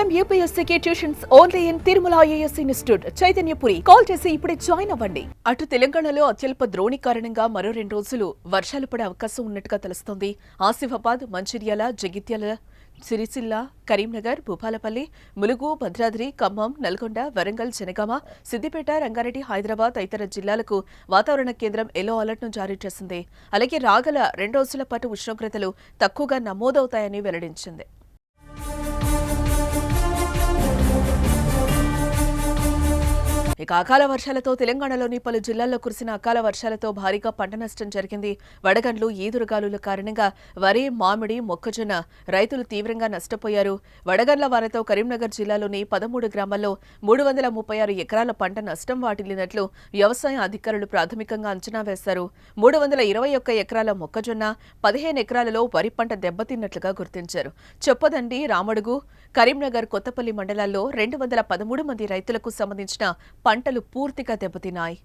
IIM UPSC tuitions only in Tirumala IAS institute Chaitanyapuri. Call చేసి ఇప్పుడే join అవ్వండి. అటు తెలంగాణలో అత్యల్ప ద్రోణి కారణంగా మరో 2 రోజులు వర్షాలు పడే అవకాశం ఉన్నట్టుగా తెలుస్తోంది. ఆసిఫాబాద్, మంచిర్యాల, జగిత్యాల, సిరిసిల్ల, కరీంనగర్, భూపాలపల్లి, ములుగు, భద్రాద్రి, ఖమ్మం, నల్గొండ, వరంగల్, జనగామ, సిద్దిపేట, రంగారెడ్డి, హైదరాబాద్ తదితర జిల్లాలకు వాతావరణ కేంద్రం ఎల్లో అలర్ట్ను జారీ చేసింది. అలాగే రాగల 2 రోజుల పాటు ఉష్ణోగ్రతలు తక్కువగా నమోదవుతాయని వెల్లడించింది. ఇక అకాల వర్షాలతో తెలంగాణలోని పలు జిల్లాల్లో కురిసిన అకాల వర్షాలతో భారీగా పంట నష్టం జరిగింది. వడగండ్లు, ఈదురుగాలుల కారణంగా వరి, మామిడి, మొక్కజొన్న రైతులు తీవ్రంగా నష్టపోయారు. వడగండ్ల వానతో కరీంనగర్ జిల్లాలోని 13 గ్రామాల్లో 336 ఎకరాల పంట నష్టం వాటిల్లినట్లు వ్యవసాయ అధికారులు ప్రాథమికంగా అంచనా వేశారు. 321 ఎకరాల మొక్కజొన్న, 15 ఎకరాలలో వరి పంట దెబ్బతిన్నట్లుగా గుర్తించారు. చొప్పదండి, రామడుగు, కరీంనగర్, కొత్తపల్లి మండలాల్లో 213 మంది రైతులకు సంబంధించిన పంటలు పూర్తిగా దెబ్బతిన్నాయి.